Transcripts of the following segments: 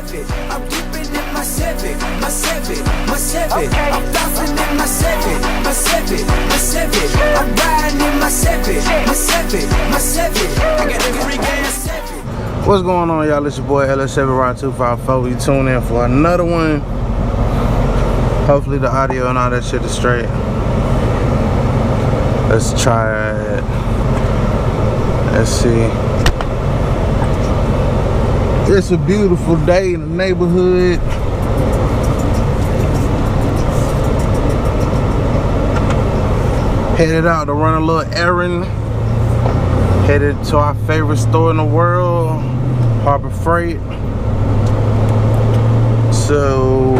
Civic. I'm dipping in my Civic, my Civic, my Civic. I'm bouncing in my Civic, my Civic, my Civic. I'm riding in my Civic, my Civic, my Civic. I got the free gas Civic. What's going on, y'all? It's your boy LS7Rod254. We tune in for another one. Hopefully the audio and all that shit is straight. Let's try it. Let's see. It's a beautiful day in the neighborhood. Headed out to run a little errand. Headed to our favorite store in the world, Harbor Freight. So,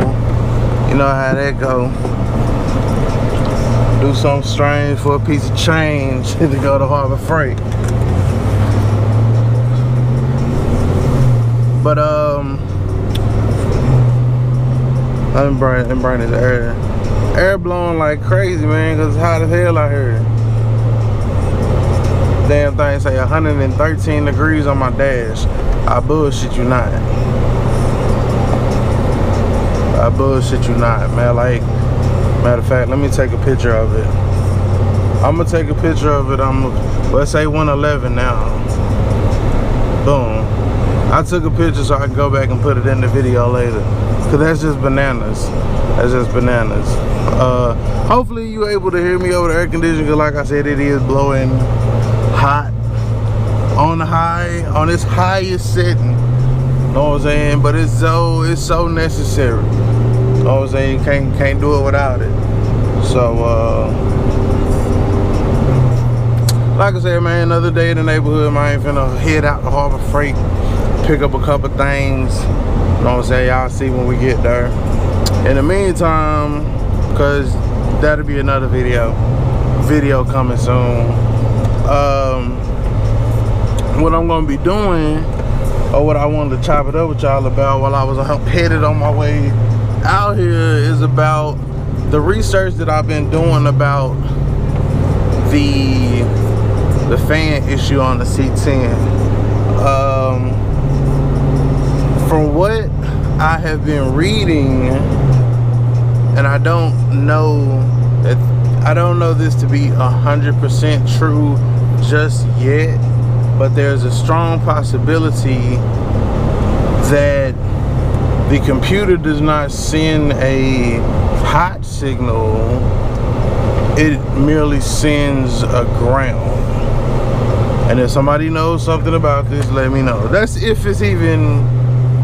you know how that go. Do something strange for a piece of change to go to Harbor Freight. But let me burn this air. Air blowing like crazy, man, cause it's hot as hell out here. Damn thing say 113 degrees on my dash. I bullshit you not. I bullshit you not, man. Like, matter of fact, let me take a picture of it. I'm gonna take a picture of it. Let's say 111 now. Boom. I took a picture so I can go back and put it in the video later. Cause that's just bananas. That's just bananas. Hopefully you able to hear me over the air conditioner, cause like I said, it is blowing hot on its highest setting. Know what I'm saying? But it's so necessary. Know what I'm saying? You can't do it without it. So like I said, man, another day in the neighborhood, man. I ain't finna head out to Harbor Freight, pick up a couple things. You know what I'm saying? Y'all see when we get there. In the meantime, cause that'll be another video coming soon. What I'm gonna be doing, or what I wanted to chop it up with y'all about while I was headed on my way out here, is about the research that I've been doing about the fan issue on the C10. From what I have been reading, and I don't know this to be 100% true just yet, but there's a strong possibility that the computer does not send a hot signal, it merely sends a ground. And if somebody knows something about this, let me know. That's if it's even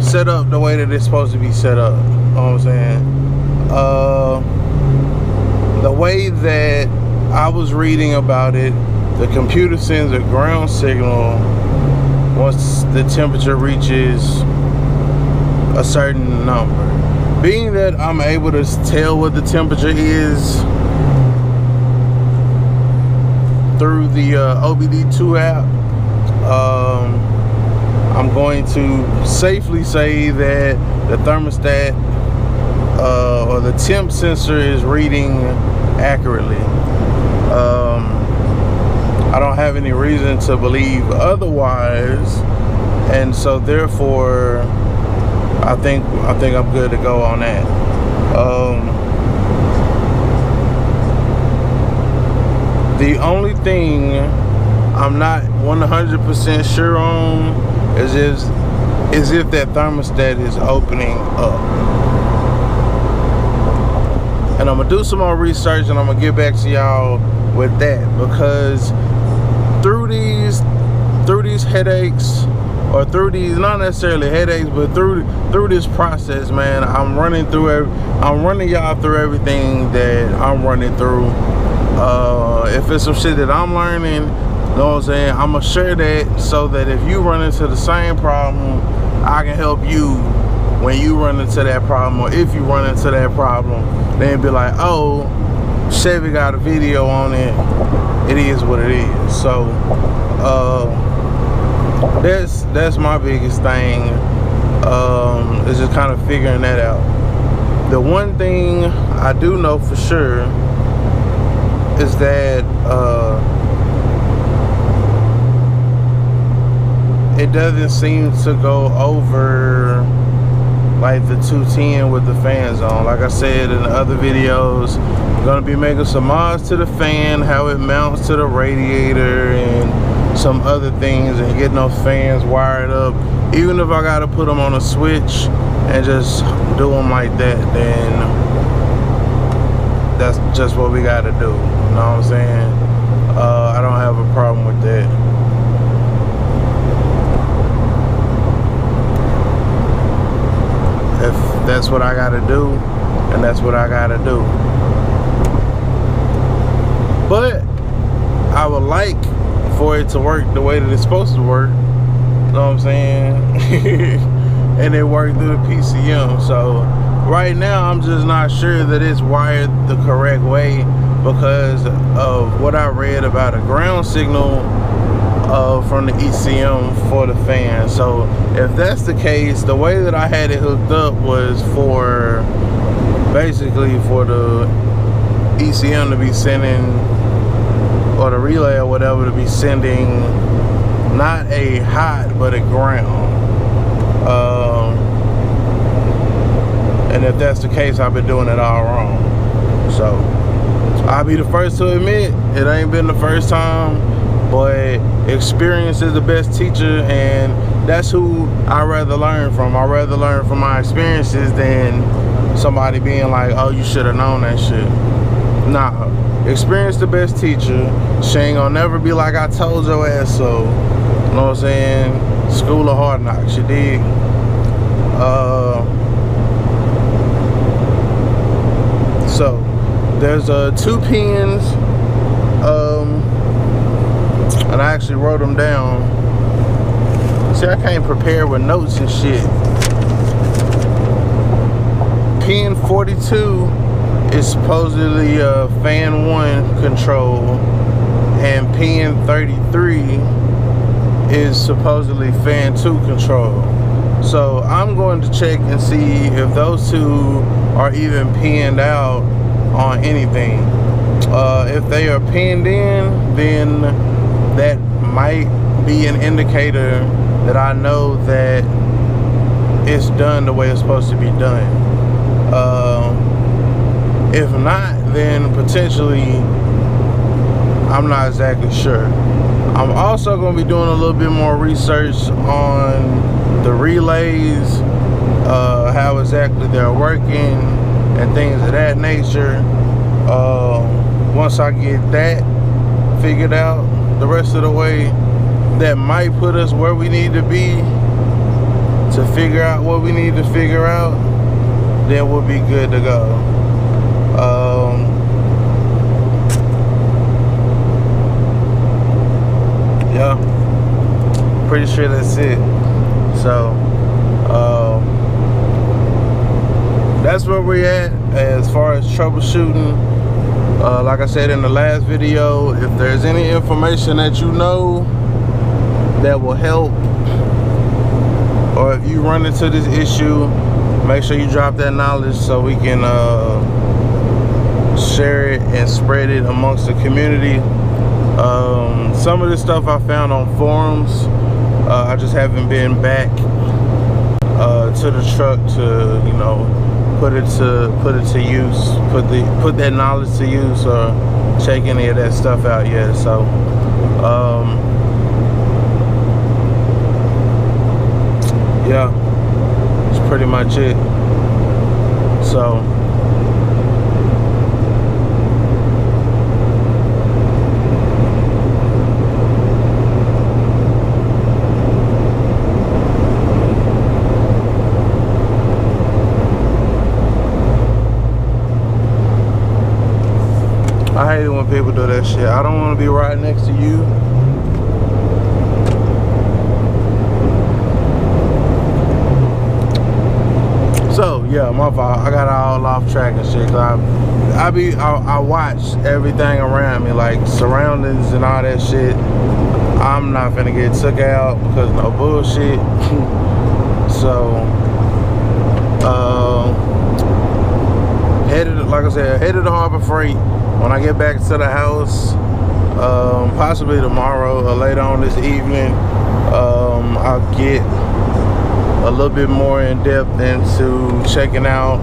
set up the way that it's supposed to be set up. You know what I'm saying? The way that I was reading about it, the computer sends a ground signal once the temperature reaches a certain number. Being that I'm able to tell what the temperature is through the OBD2 app, I'm going to safely say that the thermostat or the temp sensor is reading accurately. I don't have any reason to believe otherwise, and so therefore I think I'm good to go on that. The only thing I'm not 100% sure on is if that thermostat is opening up. And I'm gonna do some more research and I'm gonna get back to y'all with that, because through these headaches, or through these, not necessarily headaches, but through this process, man, I'm running y'all through everything that I'm running through. If it's some shit that I'm learning, you know what I'm saying, I'm gonna share that so that if you run into the same problem, I can help you when you run into that problem, or if you run into that problem, then be like, oh, Chevy got a video on it. It is what it is. So that's my biggest thing. Is just kind of figuring that out. The one thing I do know for sure is that it doesn't seem to go over like the 210 with the fans on. Like I said in the other videos, I'm gonna be making some mods to the fan, how it mounts to the radiator, and some other things, and getting those fans wired up. Even if I gotta put them on a switch and just do them like that, then that's just what we gotta do. You know what I'm saying? I don't have a problem with that. If that's what I gotta do, and that's what I gotta do. But I would like for it to work the way that it's supposed to work. You know what I'm saying? And it worked through the PCM. So right now I'm just not sure that it's wired the correct way because of what I read about a ground signal from the ECM for the fan. So if that's the case, the way that I had it hooked up was for basically for the ECM to be sending, or the relay or whatever to be sending, not a hot but a ground. And if that's the case, I've been doing it all wrong. So I'll be the first to admit it ain't been the first time, but experience is the best teacher, and that's who I rather learn from. I rather learn from my experiences than somebody being like, oh, you should have known that shit. Nah, experience the best teacher. She ain't gonna never be like, I told your ass so. You know what I'm saying? School of hard knocks, you dig? So there's 2 pins, and I actually wrote them down. See, I can't prepare with notes and shit. Pin 42 is supposedly fan 1 control, and pin 33 is supposedly fan 2 control. So I'm going to check and see if those two are even pinned out on anything. If they are pinned in, then that might be an indicator that I know that it's done the way it's supposed to be done. If not, then potentially I'm not exactly sure. I'm also going to be doing a little bit more research on the relays, how exactly they're working and things of that nature. Once I get that figured out the rest of the way, that might put us where we need to be to figure out what we need to figure out, then we'll be good to go. Yeah, pretty sure that's it. So that's where we're at as far as troubleshooting. Like I said in the last video, if there's any information that you know that will help, or if you run into this issue, make sure you drop that knowledge so we can share it and spread it amongst the community. Some of this stuff I found on forums. I just haven't been back to the truck to, you know, put it to use, put that knowledge to use, or check any of that stuff out yet. So yeah, that's pretty much it. So I hate it when people do that shit. I don't want to be right next to you. So yeah, my fault. I got all off track and shit. Cause I watch everything around me, like surroundings and all that shit. I'm not finna get took out because no bullshit. So headed, like I said, headed to Harbor Freight. When I get back to the house, possibly tomorrow or later on this evening, I'll get a little bit more in depth into checking out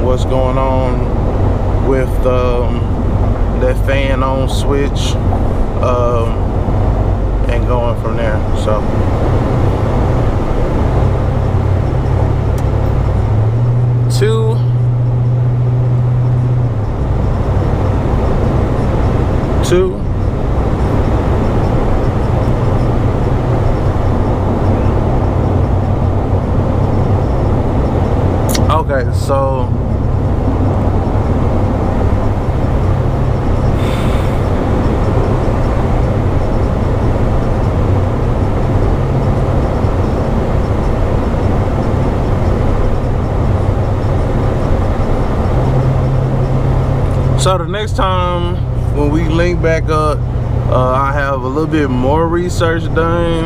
what's going on with that fan on switch, and going from there. So two okay, so the next time when we link back up, I have a little bit more research done,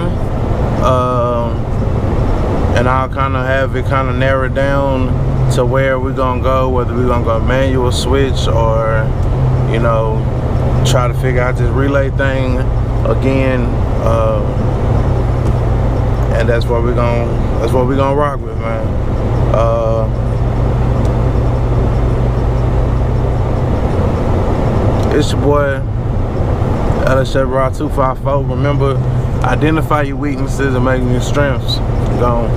and I'll kind of have it kind of narrowed down to where we're gonna go, whether we're gonna go manual switch or, you know, try to figure out this relay thing again, and that's what we're gonna rock with, man. It's your boy, LSJ 254. Remember, identify your weaknesses and make your strengths. Gone.